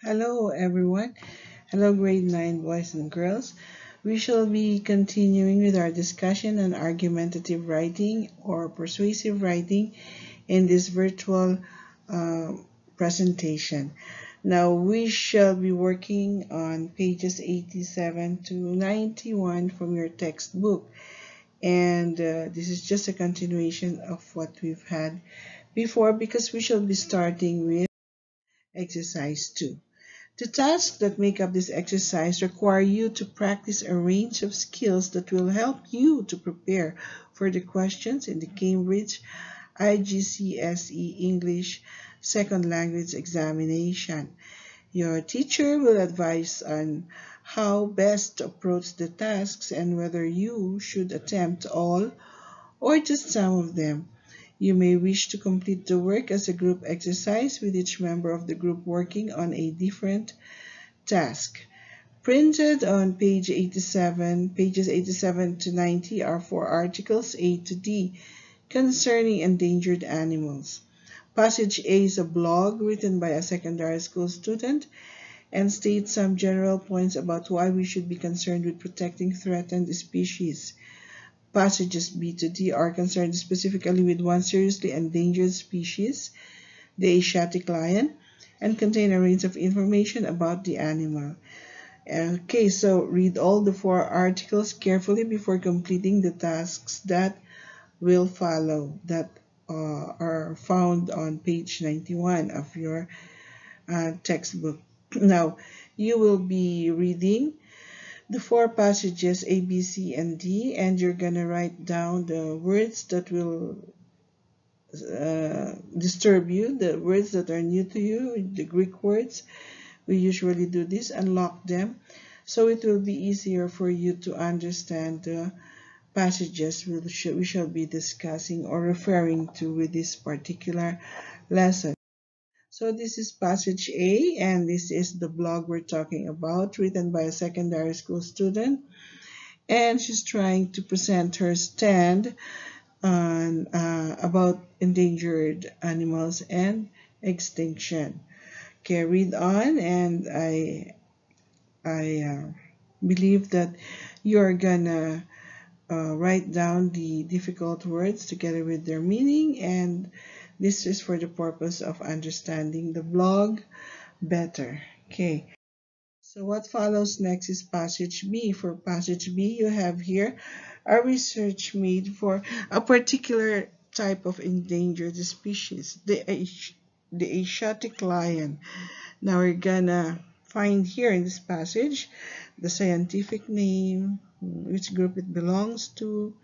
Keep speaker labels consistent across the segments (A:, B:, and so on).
A: Hello, everyone. Hello, grade 9 boys and girls. We shall be continuing with our discussion on argumentative writing or persuasive writing in this virtual uh, presentation. Now, we shall be working on pages 87 to 91 from your textbook. And this is just a continuation of what we've had before because we shall be starting with exercise 2. The tasks that make up this exercise require you to practice a range of skills that will help you to prepare for the questions in the Cambridge IGCSE English Second Language Examination. Your teacher will advise on how best to approach the tasks and whether you should attempt all or just some of them. You may wish to complete the work as a group exercise with each member of the group working on a different task. Printed on pages 87 to 90 are four articles A to D concerning endangered animals. Passage A is a blog written by a secondary school student and states some general points about why we should be concerned with protecting threatened species. Passages B to D are concerned specifically with one seriously endangered species, the Asiatic lion, and contain a range of information about the animal. Okay, so read all the four articles carefully before completing the tasks that will follow that are found on page 91 of your textbook. Now, you will be reading the four passages A, B, C, and D, and you're gonna write down the words that will disturb you, the words that are new to you, the Greek words. We usually do this, unlock them, so it will be easier for you to understand the passages we shall be discussing or referring to with this particular lesson. So this is passage A, and this is the blog we're talking about, written by a secondary school student, and she's trying to present her stand on about endangered animals and extinction. Okay, read on, and I believe that you're gonna write down the difficult words together with their meaning, and this is for the purpose of understanding the blog better. Okay, so what follows next is passage B. For passage B, you have here a research made for a particular type of endangered species, the Asiatic lion. Now we're gonna find here in this passage the scientific name, which group it belongs to,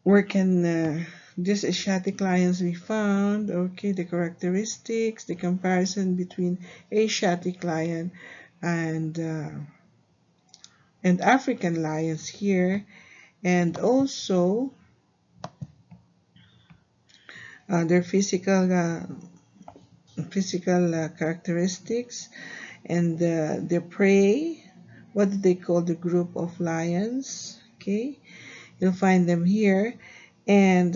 A: where can this Asiatic lions be found, okay, the characteristics, the comparison between Asiatic lion and uh, and African lions here, and also their physical characteristics and their prey. What do they call the group of lions? Okay, you'll find them here. And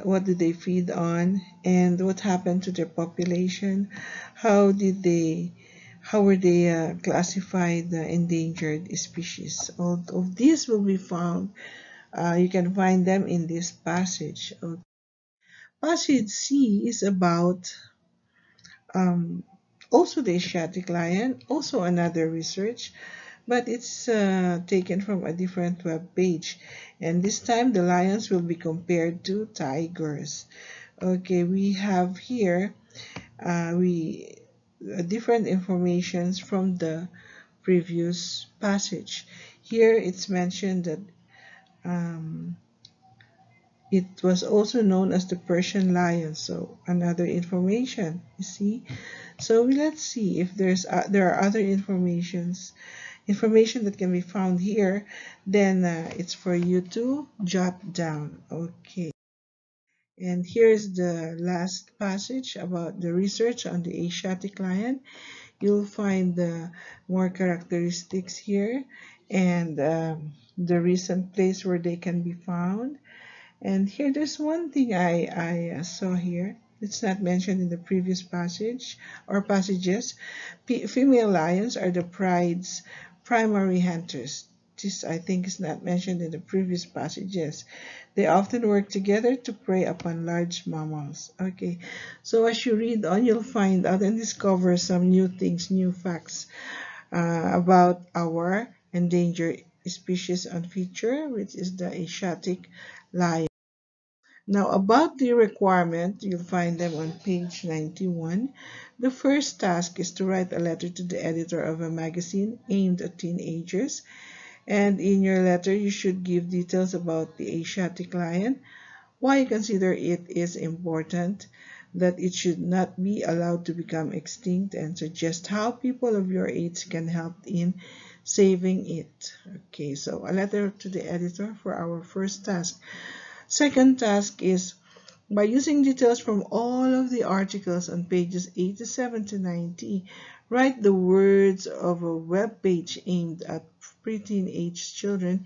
A: what do they feed on? And what happened to their population? How did they? How were they classified endangered species? All of these will be found. You can find them in this passage. Passage C is about um, also the Asiatic lion, also another research, but it's taken from a different web page. And this time the lions will be compared to tigers. Okay, we have here we different informations from the previous passage. Here it's mentioned that um, it was also known as the Persian lion. So another information, you see. So let's see if there are other information that can be found here. Then it's for you to jot down. Okay. And here's the last passage about the research on the Asiatic lion. You'll find the more characteristics here and the recent place where they can be found. And here, there's one thing I saw here. It's not mentioned in the previous passage or passages. Female lions are the pride's primary hunters. This, I think, is not mentioned in the previous passages. They often work together to prey upon large mammals. Okay, so as you read on, you'll find out and discover some new things, new facts about our endangered species on feature, which is the Asiatic lion. Now, about the requirement, you'll find them on page 91. The first task is to write a letter to the editor of a magazine aimed at teenagers. And in your letter, you should give details about the Asiatic lion, why you consider it is important, that it should not be allowed to become extinct, and suggest how people of your age can help in saving it. Okay, so a letter to the editor for our first task. Second task is by using details from all of the articles on pages 87 to 90, write the words of a web page aimed at preteen age children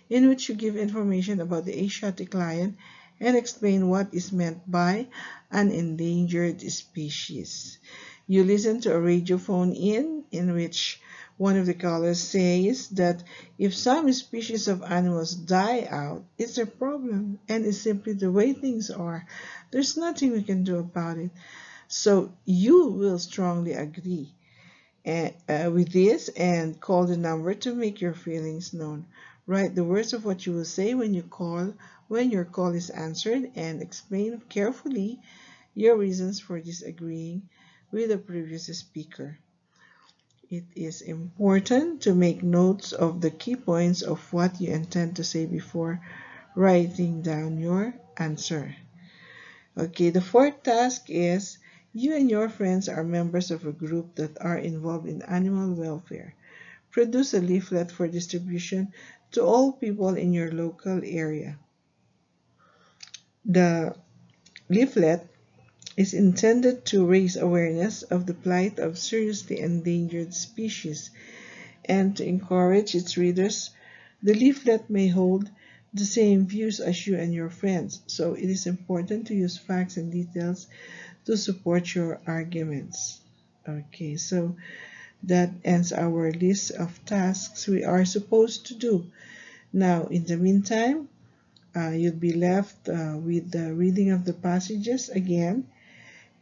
A: in which you give information about the Asiatic lion and explain what is meant by an endangered species. You listen to a radio phone in which one of the callers says that if some species of animals die out, it's a problem and it's simply the way things are. There's nothing we can do about it. So you will strongly agree with this and call the number to make your feelings known. Write the words of what you will say when your call is answered, and explain carefully your reasons for disagreeing with the previous speaker. It is important to make notes of the key points of what you intend to say before writing down your answer. Okay, the fourth task is you and your friends are members of a group that are involved in animal welfare. Produce a leaflet for distribution to all people in your local area. The leaflet is intended to raise awareness of the plight of seriously endangered species and to encourage its readers. The leaflet may hold the same views as you and your friends, so it is important to use facts and details to support your arguments. Okay, so that ends our list of tasks we are supposed to do. Now, in the meantime, you'll be left with the reading of the passages again,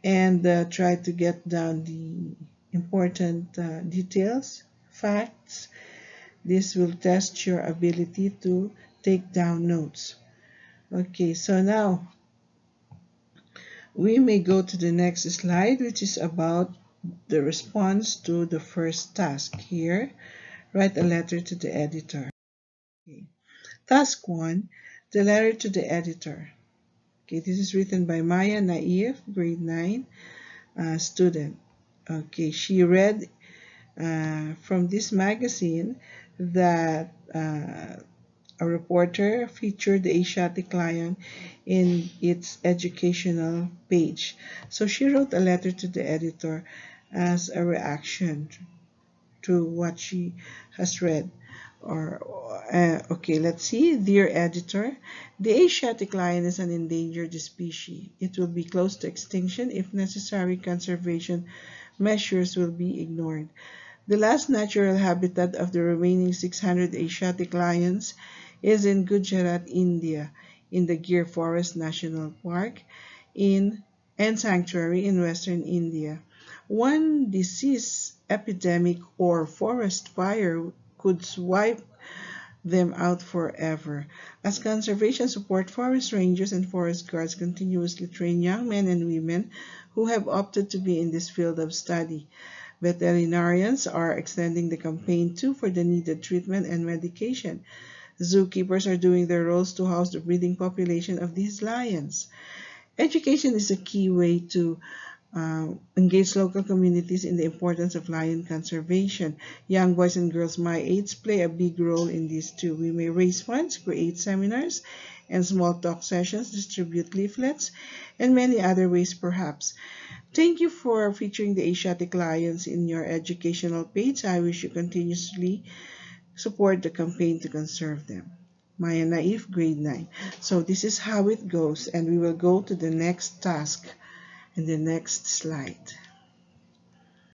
A: and try to get down the important details, facts. This will test your ability to take down notes. Okay, so now we may go to the next slide, which is about the response to the first task. Here, write a letter to the editor. Okay. Task 1, the letter to the editor. Okay, this is written by Maya Naif, grade 9 student. Okay, she read from this magazine that a reporter featured the Asiatic lion in its educational page. So she wrote a letter to the editor as a reaction to what she has read. Okay, let's see. Dear editor, the Asiatic lion is an endangered species. It will be close to extinction if necessary conservation measures will be ignored. The last natural habitat of the remaining 600 Asiatic lions is in Gujarat, India, in the Gir Forest National Park and Sanctuary in western India. One disease epidemic or forest fire could wipe them out forever. As conservation support, forest rangers and forest guards continuously train young men and women who have opted to be in this field of study. Veterinarians are extending the campaign too for the needed treatment and medication. Zookeepers are doing their roles to house the breeding population of these lions. Education is a key way to engage local communities in the importance of lion conservation. Young boys and girls my age play a big role in this too. We may raise funds, create seminars and small talk sessions, distribute leaflets, and many other ways perhaps. Thank you for featuring the Asiatic lions in your educational page. I wish you continuously support the campaign to conserve them. Maya Naif, grade 9. So this is how it goes, and we will go to the next task. in the next slide.